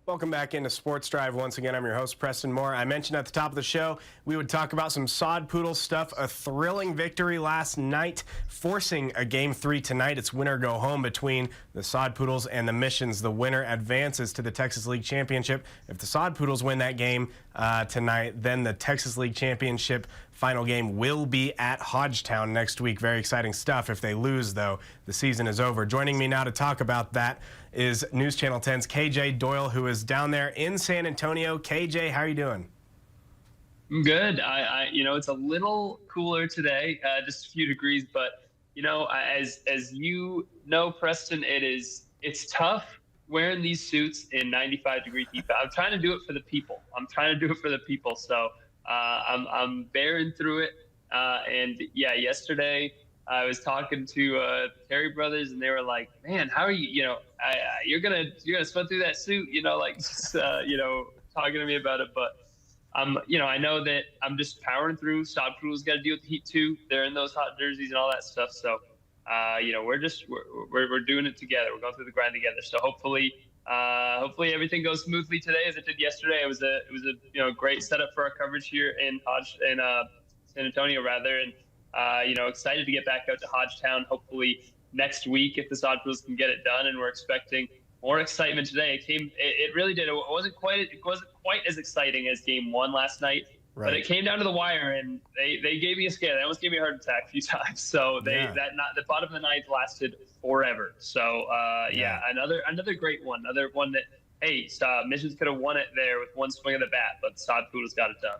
Welcome back into Sports Drive. Once again, I'm your host, Preston Moore. I mentioned at the top of the show we would talk about some Sod Poodles stuff. A thrilling victory last night, forcing a Game 3 tonight. It's winner go home between the Sod Poodles and the Missions. The winner advances to the Texas League Championship. If the Sod Poodles win that game tonight, then the Texas League Championship final game will be at Hodgetown next week. Very exciting stuff. If they lose, though, the season is over. Joining me now to talk about that is News Channel 10's KJ Doyle, who is down there in San Antonio. KJ, how are you doing? I'm good. It's a little cooler today, just a few degrees, but as you know, Preston, it's tough wearing these suits in 95-degree heat. I'm trying to do it for the people. So I'm bearing through it. And yeah, yesterday I was talking to the Terry brothers, and they were like, "Man, how are you? You're gonna sweat through that suit, talking to me about it." But I know that I'm just powering through. Sod Poodles got to deal with the heat too. They're in those hot jerseys and all that stuff. So, we're doing it together. We're going through the grind together. So hopefully everything goes smoothly today as it did yesterday. It was a great setup for our coverage here in San Antonio rather, and excited to get back out to Hodgetown. Hopefully next week if the Sod Poodles can get it done, and we're expecting more excitement today. It really did. It wasn't quite as exciting as Game 1 last night, right. But it came down to the wire, and they gave me a scare. They almost gave me a heart attack a few times. So the bottom of the ninth lasted forever. So another great one. Another one that Missions could have won it there with one swing of the bat, but the Sod Poodles got it done.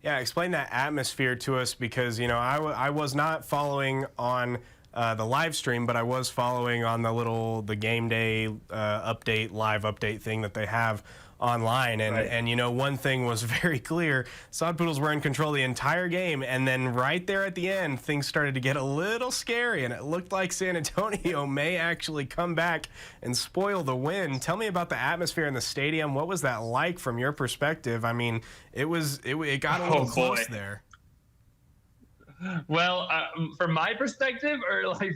Yeah, explain that atmosphere to us, because I was not following on the live stream, but I was following on the game day live update thing that they have online, and right. And one thing was very clear: Sod Poodles were in control the entire game, and then right there at the end, things started to get a little scary, and it looked like San Antonio may actually come back and spoil the win. Tell me about the atmosphere in the stadium. What was that like from your perspective? I mean, it got a little close there. Well, from my perspective,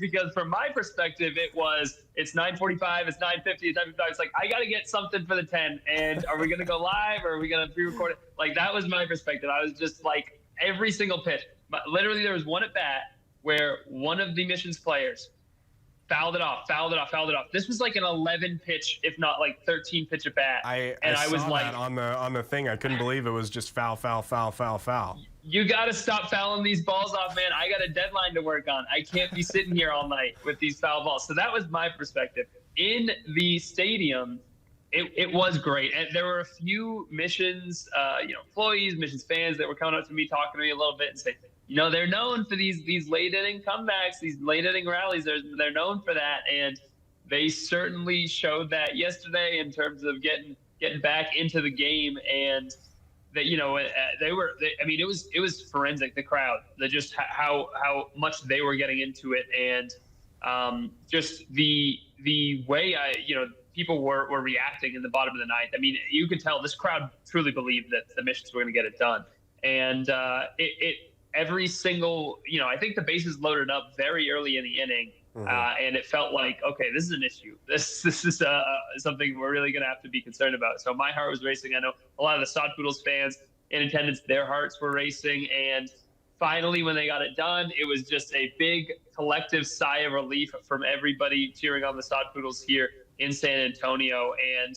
because from my perspective, it's 9:45, it's 9:50, it's 9:55. It's like, I got to get something for the 10. And are we going to go live, or are we going to pre-record it? Like, that was my perspective. I was just like, every single pitch. Literally, there was one at bat where one of the Missions players fouled it off. This was like an 11 pitch, if not like 13 pitch at bat. I was saw like, that on the thing. I couldn't believe it was just foul. You got to stop fouling these balls off, man. I got a deadline to work on. I can't be sitting here all night with these foul balls. So that was my perspective. In the stadium, it was great. And there were a few Missions, employees, Missions fans that were coming up to me, talking to me a little bit and saying, they're known for these late inning comebacks, these late inning rallies. They're known for that. And they certainly showed that yesterday in terms of getting back into the game, and that it was forensic, the crowd, just how much they were getting into it, and just the way people were reacting in the bottom of the ninth. I mean, you could tell this crowd truly believed that the Missions were going to get it done, and every single I think the bases loaded up very early in the inning. And it felt like, okay, this is an issue. This is something we're really going to have to be concerned about. So my heart was racing. I know a lot of the Sod Poodles fans in attendance, their hearts were racing. And finally, when they got it done, it was just a big collective sigh of relief from everybody cheering on the Sod Poodles here in San Antonio. And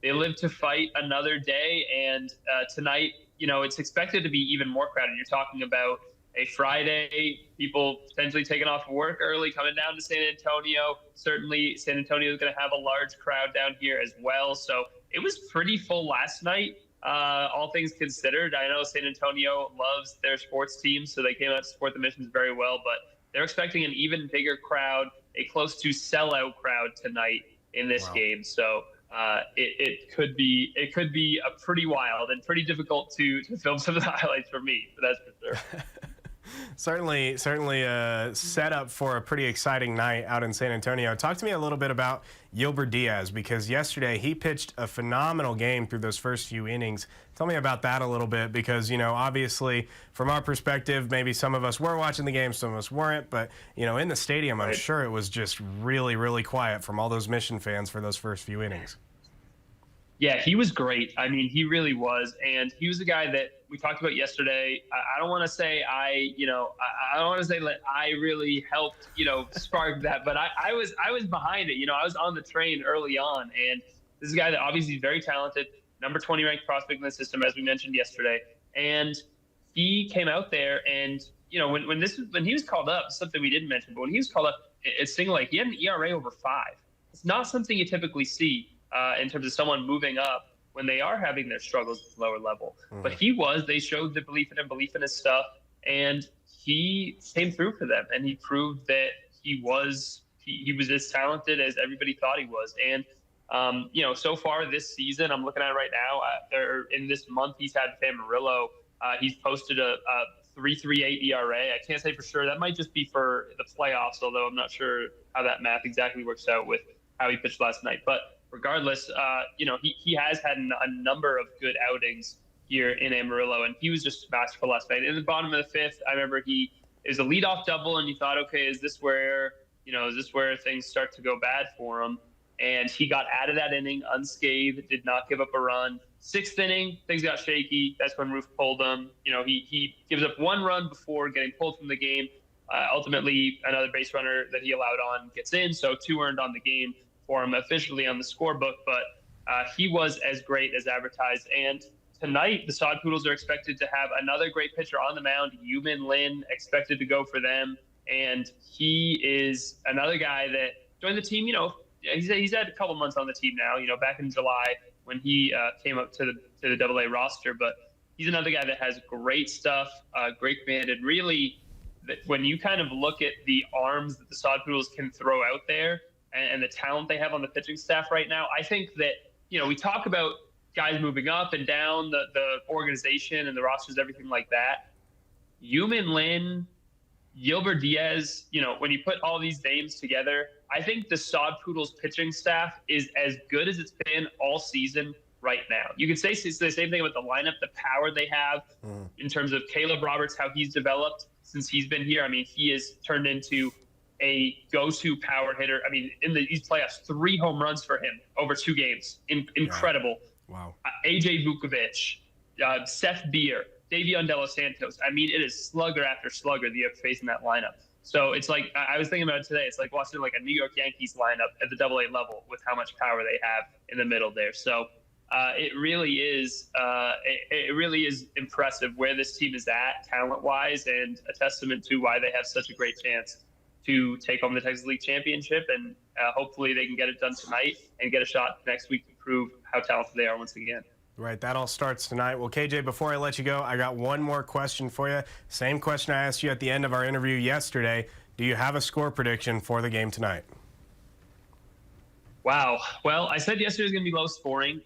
they live to fight another day. And tonight, it's expected to be even more crowded. You're talking about a Friday, people potentially taking off work early, coming down to San Antonio. Certainly, San Antonio is going to have a large crowd down here as well. So it was pretty full last night, all things considered. I know San Antonio loves their sports team, so they came out to support the Missions very well. But they're expecting an even bigger crowd, a close to sellout crowd tonight in this game. So it could be a pretty wild and pretty difficult to film some of the highlights for me, but that's for sure. Certainly set up for a pretty exciting night out in San Antonio. Talk to me a little bit about Yilber Diaz, because yesterday he pitched a phenomenal game through those first few innings. Tell me about that a little bit, because, obviously from our perspective, maybe some of us were watching the game, some of us weren't, but, in the stadium, I'm sure it was just really, really quiet from all those Mission fans for those first few innings. Yeah, he was great. I mean, he really was, and he was a guy that we talked about yesterday. I don't want to say I don't want to say that I really helped, spark that, but I was behind it. I was on the train early on, and this is a guy that obviously is very talented, number 20 ranked prospect in the system, as we mentioned yesterday, and he came out there, and when he was called up, something we didn't mention, but when he was called up at Single A, he had an ERA over 5. It's not something you typically see in terms of someone moving up when they are having their struggles at the lower level. But they showed the belief in him, belief in his stuff, and he came through for them, and he proved that he was as talented as everybody thought he was. And so far this season, I'm looking at it right now, in this month he's had Amarillo. He's posted a 3.38 ERA. I can't say for sure. That might just be for the playoffs, although I'm not sure how that math exactly works out with how he pitched last night. But regardless, he has had a number of good outings here in Amarillo, and he was just masterful last night. In the bottom of the fifth, I remember it was a leadoff double, and you thought, okay, is this where things start to go bad for him? And he got out of that inning unscathed, did not give up a run. Sixth inning, things got shaky. That's when Roof pulled him. He gives up 1 run before getting pulled from the game. Ultimately, another base runner that he allowed on gets in, so 2 earned on the game for him officially on the scorebook. But he was as great as advertised. And tonight, the Sod Poodles are expected to have another great pitcher on the mound, Yumin Lin, expected to go for them. And he is another guy that joined the team. He's had a couple months on the team now. Back in July when he came up to the AA roster, but he's another guy that has great stuff, great command, and really, when you kind of look at the arms that the Sod Poodles can throw out there and the talent they have on the pitching staff right now, I think that we talk about guys moving up and down the organization and the rosters, everything like that. Yumin Lin, Gilbert Diaz, when you put all these names together, I think the Sod Poodles pitching staff is as good as it's been all season right now. You could say it's the same thing with the lineup, the power they have in terms of Caleb Roberts, how he's developed since he's been here. I mean, he has turned into a go-to power hitter. I mean, in these playoffs, 3 home runs for him over 2 games. Incredible. Wow. AJ Vukovic, Seth Beer, Davion De Los Santos. I mean, it is slugger after slugger that you have to face in that lineup. So it's like, I was thinking about it today, it's like watching like a New York Yankees lineup at the AA level with how much power they have in the middle there. So it really is impressive where this team is at talent-wise, and a testament to why they have such a great chance to take home the Texas League Championship. And hopefully they can get it done tonight and get a shot next week to prove how talented they are once again. Right, that all starts tonight. Well, KJ, before I let you go, I got one more question for you. Same question I asked you at the end of our interview yesterday. Do you have a score prediction for the game tonight? Wow. Well, I said yesterday was going to be low scoring.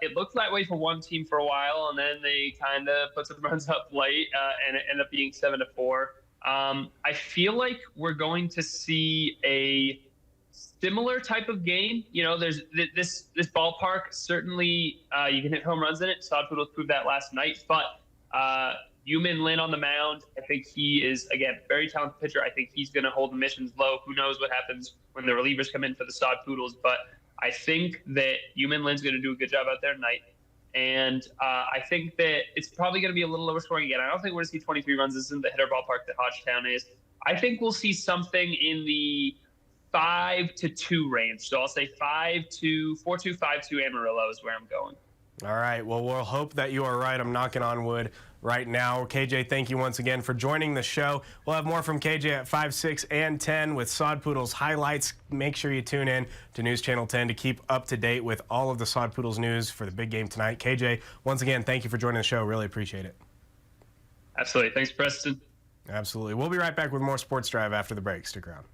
It looked that way for one team for a while, and then they kind of put some runs up late, and it ended up being 7-4. I feel like we're going to see a similar type of game. There's this ballpark, certainly you can hit home runs in it. Sod Poodles proved that last night. But Yumin Lin on the mound, I think he is, again, very talented pitcher. I think he's going to hold the missions low. Who knows what happens when the relievers come in for the Sod Poodles. But I think that Yumin Lin's going to do a good job out there tonight. And I think that it's probably going to be a little lower scoring again. I don't think we're going to see 23 runs. This isn't the hitter ballpark that Hodgetown is. I think we'll see something in the 5-2 range. So I'll say 4-2, 5-2 Amarillo is where I'm going. All right. Well, we'll hope that you are right. I'm knocking on wood right now. KJ, thank you once again for joining the show. We'll have more from KJ at 5, 6, and 10 with Sod Poodles highlights. Make sure you tune in to News Channel 10 to keep up to date with all of the Sod Poodles news for the big game tonight. KJ, once again, thank you for joining the show. Really appreciate it. Absolutely. Thanks, Preston. Absolutely. We'll be right back with more Sports Drive after the break. Stick around.